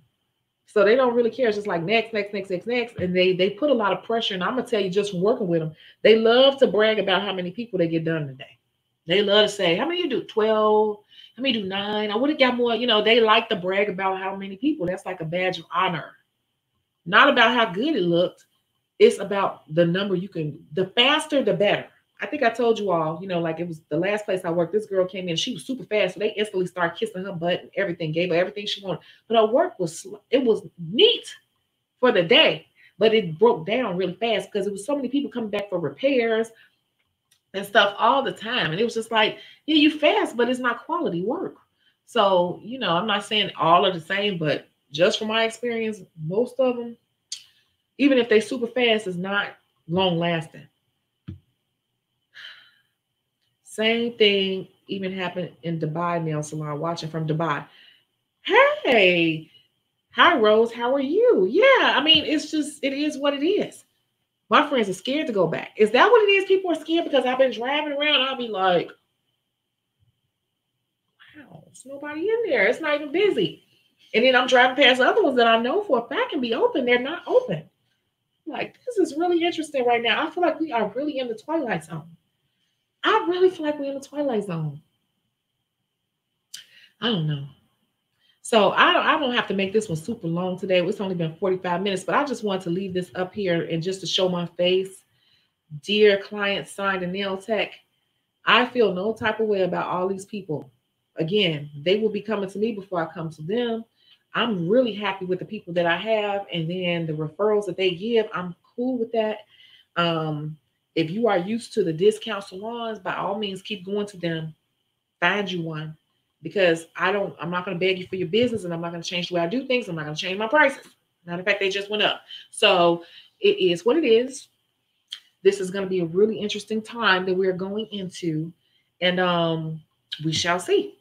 So they don't really care. It's just like next, next, next, next, next. And they put a lot of pressure. And I'm gonna tell you, just working with them, they love to brag about how many people they get done today. They love to say, how many you do? 12. How many do 9? I would have got more. They like to brag about how many people. That's like a badge of honor. Not about how good it looked. It's about the number you can, the faster, the better. I think I told you all, like it was the last place I worked. This girl came in, she was super fast. So they instantly started kissing her butt and everything, gave her everything she wanted. But her work was neat for the day, but it broke down really fast because it was so many people coming back for repairs and stuff all the time. And it was just like, yeah, you fast, but it's not quality work. So, I'm not saying all are the same, but just from my experience, most of them, even if they super fast, is not long lasting. Same thing even happened in Dubai nail salon, watching from Dubai. Hey, hi Rose, how are you? Yeah, I mean, it is what it is. My friends are scared to go back. Is that what it is? People are scared because I've been driving around. I'll be like, wow, there's nobody in there. It's not even busy. And then I'm driving past other ones that I know for a fact can be open. They're not open. Like, this is really interesting right now. I feel like we are really in the twilight zone. I really feel like we're in the twilight zone. I don't know. So I don't have to make this one super long today. It's only been 45 minutes, but I just want to leave this up here and just to show my face. Dear client signed a nail tech, I feel no type of way about all these people. Again, they will be coming to me before I come to them. I'm really happy with the people that I have, and then the referrals that they give, I'm cool with that. If you are used to the discount salons, by all means, keep going to them. Find you one, because I'm not going to beg you for your business, and I'm not going to change the way I do things. I'm not going to change my prices. Matter of fact, they just went up. So it is what it is. This is going to be a really interesting time that we're going into, and we shall see.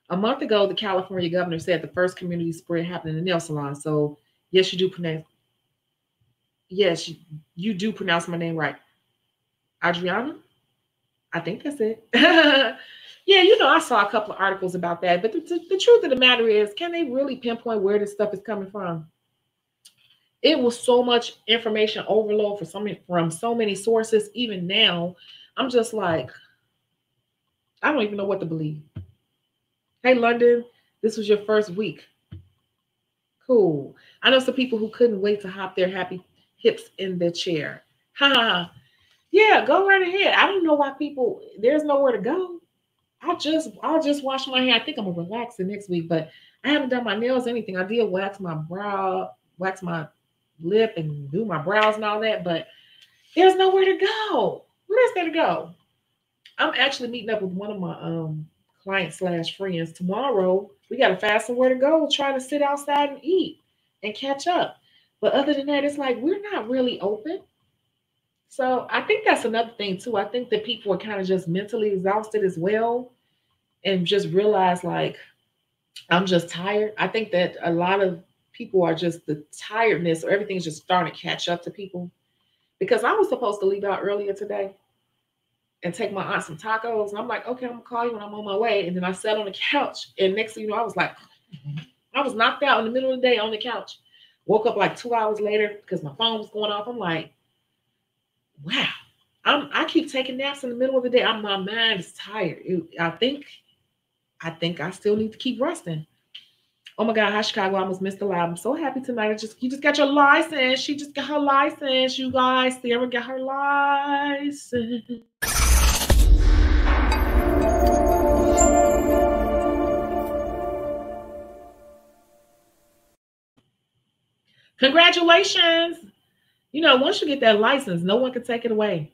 A month ago, the California governor said the first community spread happened in the nail salon. So yes, you do pronounce. Yes, you do pronounce my name right, Adriana. I think that's it. Yeah, I saw a couple of articles about that. But the truth of the matter is, can they really pinpoint where this stuff is coming from? It was so much information overload from so many sources. Even now, I'm just like, I don't even know what to believe. Hey, London, this was your first week. Cool. I know some people who couldn't wait to hop their happy hips in their chair. Ha. Yeah, go right ahead. I don't know why there's nowhere to go. I'll just wash my hair. I think I'm gonna relax the next week, but I haven't done my nails, anything. I did wax my brow, wax my lip, and do my brows and all that, but there's nowhere to go. Where is there to go? I'm actually meeting up with one of my client/friends tomorrow. We gotta find somewhere to go, try to sit outside and eat and catch up. But other than that, it's like we're not really open. So I think that's another thing too. I think that people are kind of just mentally exhausted as well, and just realize like, I'm just tired. I think that a lot of people are just the tiredness, or everything's just starting to catch up to people. Because I was supposed to leave out earlier today and take my aunt some tacos. And I'm like, okay, I'm gonna call you when I'm on my way. And then I sat on the couch, and next thing you know, I was like, I was knocked out in the middle of the day on the couch. Woke up like 2 hours later because my phone was going off. I'm like, wow. I keep taking naps in the middle of the day. My mind is tired. I think I still need to keep resting. Oh my God, hi Shecago, I almost missed the live. I'm so happy tonight. You just got your license. She just got her license, you guys. Sarah got her license. Congratulations. Once you get that license, no one can take it away.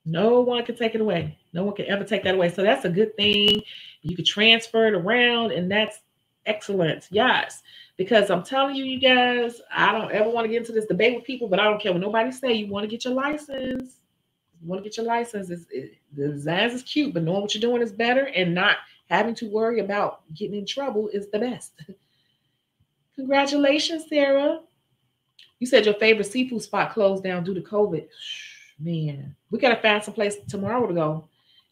No one can take it away. No one can ever take that away. So that's a good thing. You can transfer it around, and that's excellent. Yes. Because I'm telling you, you guys, I don't ever want to get into this debate with people, but I don't care what nobody say. You want to get your license. You want to get your license. The designs is cute, but knowing what you're doing is better, and not having to worry about getting in trouble is the best. Congratulations, Sarah. You said your favorite seafood spot closed down due to COVID. Man, we got to find some place tomorrow to go.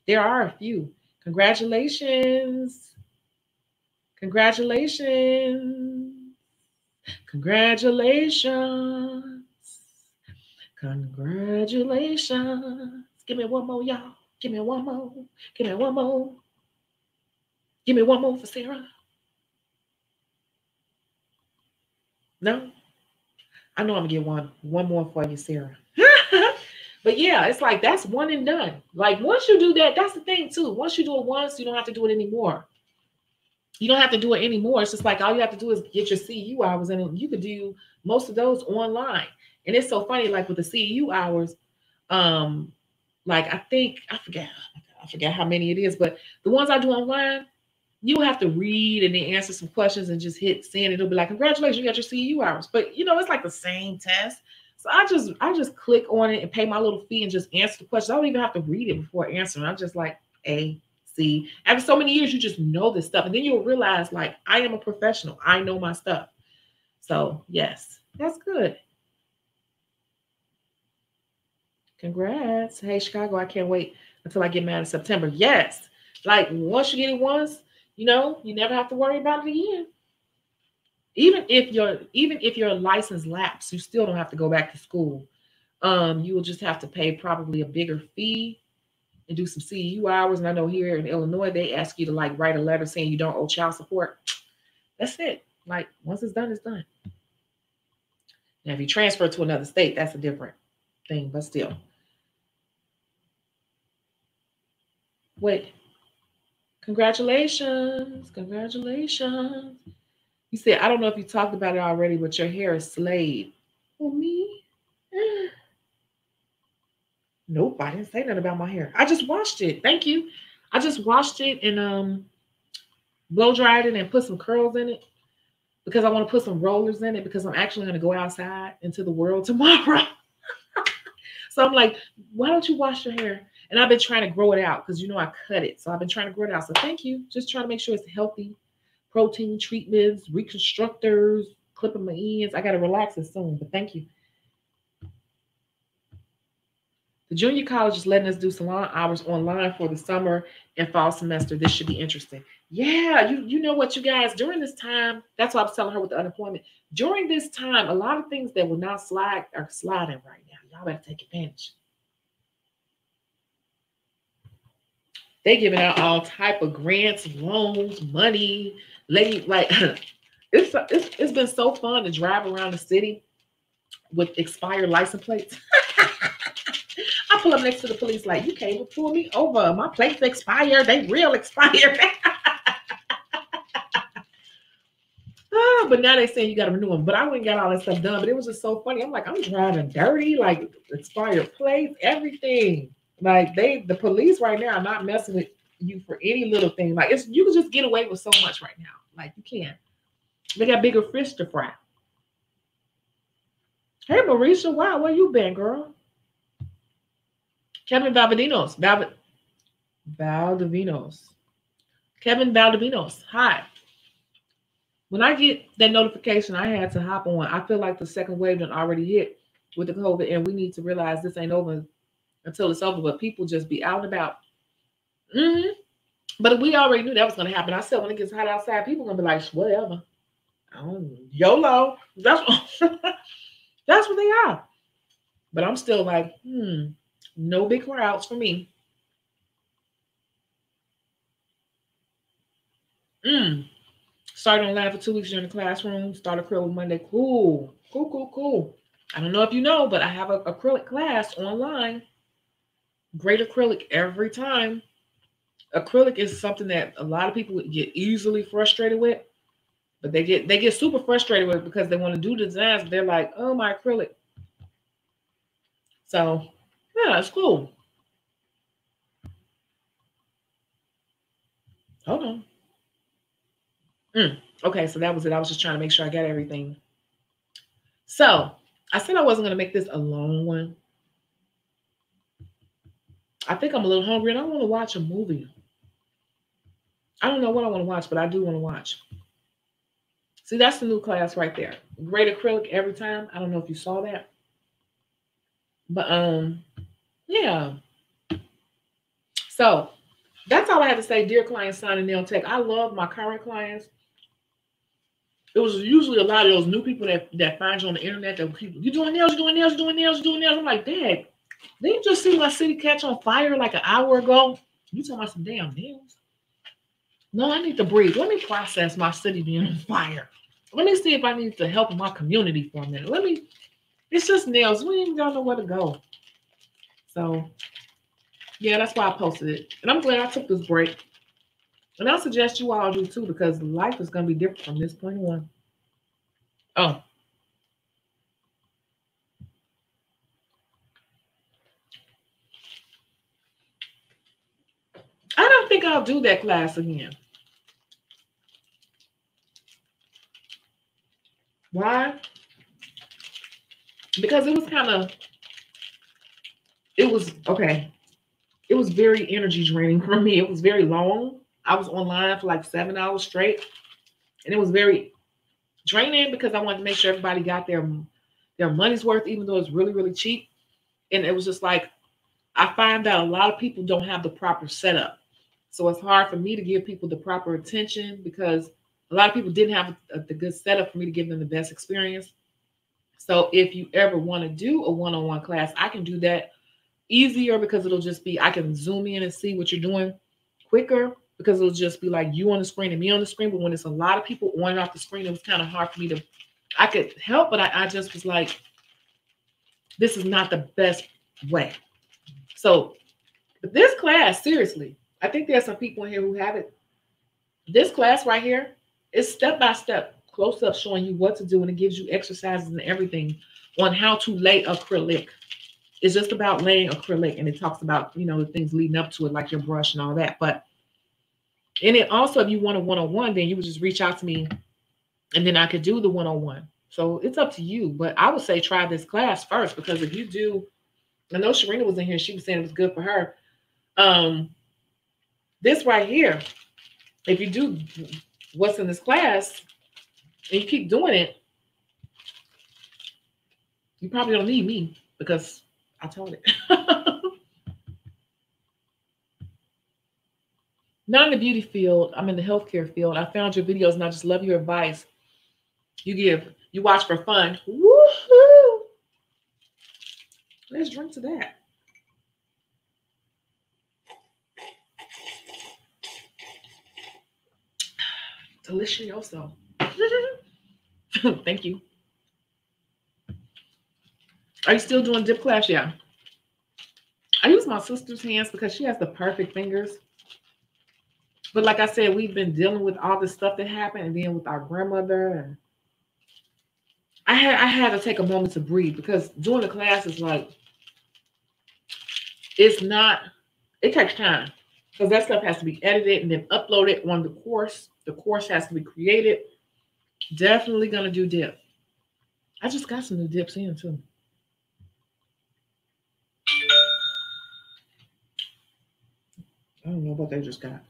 There are a few. Congratulations. Congratulations. Congratulations. Congratulations. Give me one more, y'all. Give me one more. Give me one more. Give me one more for Sarah. No? I know I'm gonna get one more for you, Sarah. But yeah, it's like that's one and done. Like once you do that, that's the thing too. Once you do it once, you don't have to do it anymore. You don't have to do it anymore. It's just like all you have to do is get your CEU hours, and you could do most of those online. And it's so funny, like with the CEU hours, um, like I forget how many it is, but the ones I do online, you have to read and then answer some questions and just hit send. It'll be like, congratulations, you got your CEU hours. But you know, it's like the same test. So I just click on it and pay my little fee and just answer the questions. I don't even have to read it before answering. I'm just like A, C. After so many years, you just know this stuff. And then you'll realize like I am a professional. I know my stuff. So yes, that's good. Congrats. Hey, Chicago, I can't wait until I get mad in September. Yes. Like once you get it once, you know, you never have to worry about it again. Even if your license lapse, you still don't have to go back to school. You will just have to pay probably a bigger fee and do some CEU hours. And I know here in Illinois, they ask you to like write a letter saying you don't owe child support. That's it. Like once it's done, it's done. Now, if you transfer to another state, that's a different thing, but still. Wait, congratulations. Congratulations. You said, I don't know if you talked about it already, but your hair is slayed. For me? Nope, I didn't say nothing about my hair. I just washed it. Thank you. I just washed it and blow dried it and put some curls in it because I want to put some rollers in it because I'm actually going to go outside into the world tomorrow. So I'm like, why don't you wash your hair? And I've been trying to grow it out because you know I cut it. So I've been trying to grow it out. So thank you. Just trying to make sure it's healthy. Protein treatments, reconstructors, clipping my ends. I got to relax it soon, but thank you. The junior college is letting us do salon hours online for the summer and fall semester. This should be interesting. Yeah, you know what, you guys, during this time, that's what I was telling her with the unemployment. During this time, a lot of things that will not slide are sliding right now. Y'all better take advantage. They giving out all type of grants, loans, money. Lady, like it's been so fun to drive around the city with expired license plates. I pull up next to the police like, you can't even pull me over. My plates expired. They real expired. But now they saying you got to renew them. But I went and got all that stuff done. But it was just so funny. I'm like, I'm driving dirty, like expired plates, everything. Like the police right now are not messing with you for any little thing. Like you can just get away with so much right now. Like you can. They got bigger fish to fry. Hey Marisha, wow, where you been, girl? Kevin Valdivinos. Kevin Valdivinos. Hi. When I get that notification, I had to hop on. I feel like the second wave done already hit with the COVID, and we need to realize this ain't over until it's over. But people just be out and about. Mm-hmm. But we already knew that was going to happen. I said when it gets hot outside, people are going to be like, whatever. YOLO. That's what, that's what they are. But I'm still like, no big crowds for me. Started online for 2 weeks during the classroom. Started acrylic Monday. Cool. Cool, cool, cool. I don't know if you know, but I have an acrylic class online. Great acrylic every time. Acrylic is something that a lot of people get easily frustrated with, but they get super frustrated with it because they want to do designs, but they're like, oh, my acrylic. So yeah, it's cool. Hold on. Okay, so that was it. I was just trying to make sure I got everything. So I said I wasn't going to make this a long one. I think I'm a little hungry and I want to watch a movie. I don't know what I want to watch, but I do want to watch. See, that's the new class right there. Great acrylic every time. I don't know if you saw that. But yeah. So that's all I have to say, dear clients signing nail tech. I love my current clients. it was usually a lot of those new people that find you on the internet that people, you doing nails, you doing nails, you doing nails, you doing nails. I'm like, Dad, didn't you just see my city catch on fire like an hour ago? You talking about some damn nails? No, I need to breathe. Let me process my city being on fire. Let me see if I need to help my community for a minute. It's just nails. We ain't got nowhere to go. So, yeah, that's why I posted it. And I'm glad I took this break. And I suggest you all do too, because life is going to be different from this point on. Oh. I don't think I'll do that class again. Why? Because it was very energy draining for me. It was very long. I was online for like 7 hours straight. And it was very draining because I wanted to make sure everybody got their money's worth, even though it's really, really cheap. And it was just like, I find that a lot of people don't have the proper setup. So it's hard for me to give people the proper attention because a lot of people didn't have the good setup for me to give them the best experience. So if you ever want to do a one-on-one class, I can do that easier because it'll just be, I can zoom in and see what you're doing quicker because it'll just be like you on the screen and me on the screen. But when it's a lot of people on and off the screen, it was kind of hard for me to, I could help, but I just was like, this is not the best way. So this class, seriously, I think there's some people in here who have it. This class right here is step-by-step, close-up showing you what to do, and it gives you exercises and everything on how to lay acrylic. It's just about laying acrylic, and it talks about, the things leading up to it, like your brush and all that. But and it also, if you want a one-on-one, then you would just reach out to me, and then I could do the one-on-one. So it's up to you. But I would say try this class first, because if you do, I know Sharina was in here, she was saying it was good for her. This right here, if you do what's in this class and you keep doing it, you probably don't need me because I taught it. Not in the beauty field. I'm in the healthcare field. I found your videos and I just love your advice. You watch for fun. Woohoo! Let's drink to that. Delicioso. Thank you. Are you still doing dip class? Yeah. I use my sister's hands because she has the perfect fingers. But like I said, we've been dealing with all this stuff that happened, and then with our grandmother, and I had to take a moment to breathe because doing the class is like, it takes time because that stuff has to be edited and then uploaded on the course. The course has to be created. Definitely gonna do dip. I just got some new dips in too. I don't know what they just got.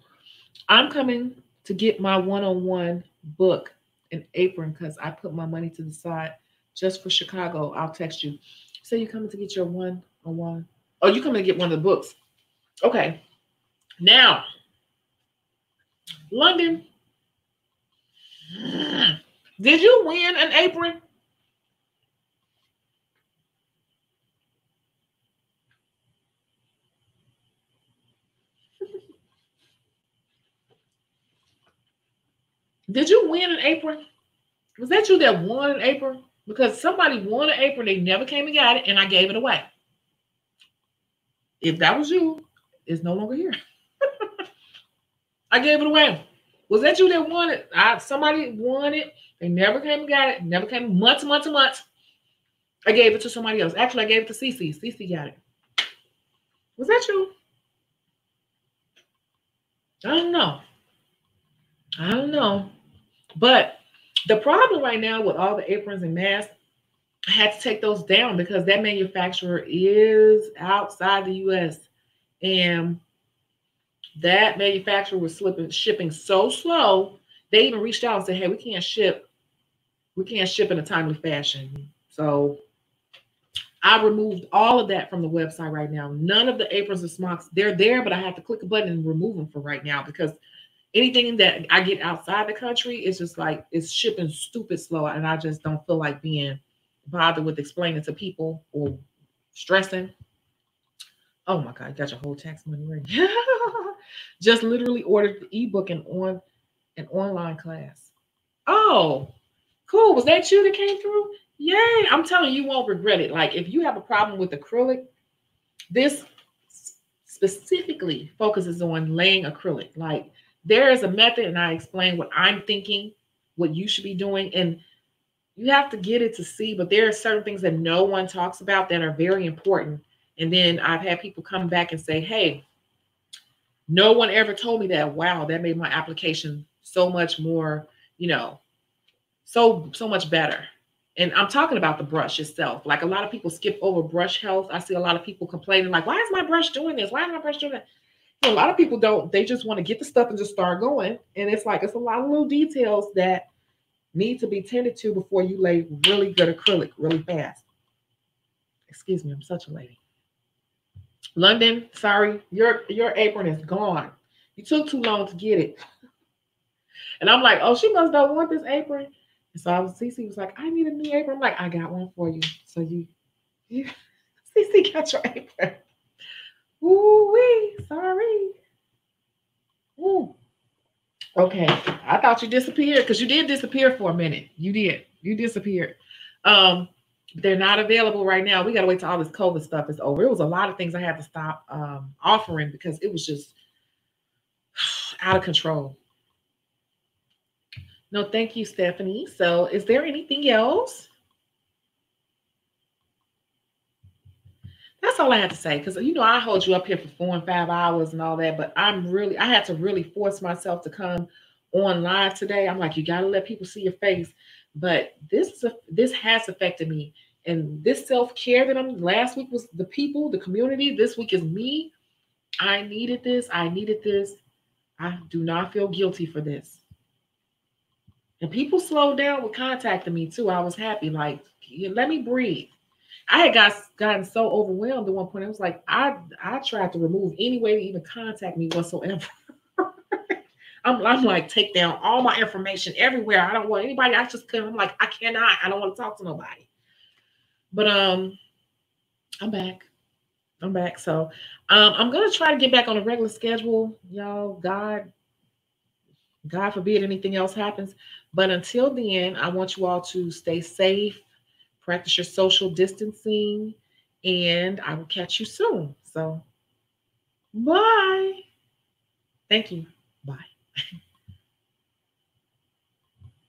I'm coming to get my one-on-one book and apron because I put my money to the side just for Shecago. I'll text you. Say you're coming to get your one-on-one. Oh, you're coming to get one of the books. Okay. Now, London, did you win an apron? Did you win an apron? Was that you that won an apron? Because somebody won an apron, they never came and got it, and I gave it away. If that was you, it's no longer here. I gave it away. Was that you that won it? Somebody won it. They never came and got it. Never came. Months. I gave it to somebody else. Actually, I gave it to Cece. Cece got it. Was that you? I don't know. But the problem right now with all the aprons and masks, I had to take those down because that manufacturer is outside the U.S. And that manufacturer was shipping so slow. They even reached out and said, hey, we can't ship in a timely fashion. So I removed all of that from the website right now. None of the aprons and smocks, they're there, but I have to click a button and remove them for right now because Anything that I get outside the country is just like it's shipping stupid slow, and I just don't feel like being bothered with explaining to people or stressing. Oh my God, you got your whole tax money ready. Just literally ordered the ebook and on an online class. Oh, cool. Was that you that came through? Yay. I'm telling you, you won't regret it. Like if you have a problem with acrylic, this specifically focuses on laying acrylic. Like there is a method, and I explain what I'm thinking, what you should be doing, and you have to get it to see. But there are certain things that no one talks about that are very important. And then I've had people come back and say, "Hey, no one ever told me that. Wow, that made my application so much more, you know, so much better." And I'm talking about the brush itself. Like a lot of people skip over brush health. I see a lot of people complaining, like, why is my brush doing this? Why is my brush doing that? So a lot of people don't, they just want to get the stuff and just start going. And it's like, it's a lot of little details that need to be tended to before you lay really good acrylic really fast. Excuse me, I'm such a lady. London, sorry, your apron is gone. You took too long to get it. And I'm like, oh, she must not want this apron. And so Cece was like, I need a new apron. I'm like, I got one for you. So you Cece got your apron. Ooh wee, sorry. Ooh. Okay. I thought you disappeared because you did disappear for a minute. You did. You disappeared. They're not available right now. We got to wait till all this COVID stuff is over. It was a lot of things I had to stop offering because it was just out of control. No, thank you, Stephanie. So is there anything else? That's all I had to say. Because, you know, I hold you up here for 4 and 5 hours and all that. But I had to really force myself to come on live today. I'm like, you got to let people see your face. But this has affected me. And this self-care that last week was the people, the community. This week is me. I needed this. I needed this. I do not feel guilty for this. And people slowed down with contacting me too. I was happy. Like, let me breathe. I had gotten so overwhelmed at one point. I was like, I tried to remove any way to even contact me whatsoever. I'm like, take down all my information everywhere. I don't want anybody. I just couldn't. I'm like, I cannot. I don't want to talk to nobody. But I'm back. I'm back. So I'm gonna try to get back on a regular schedule, y'all. God forbid anything else happens. But until then, I want you all to stay safe, practice your social distancing, and I will catch you soon. So, bye. Thank you. Bye.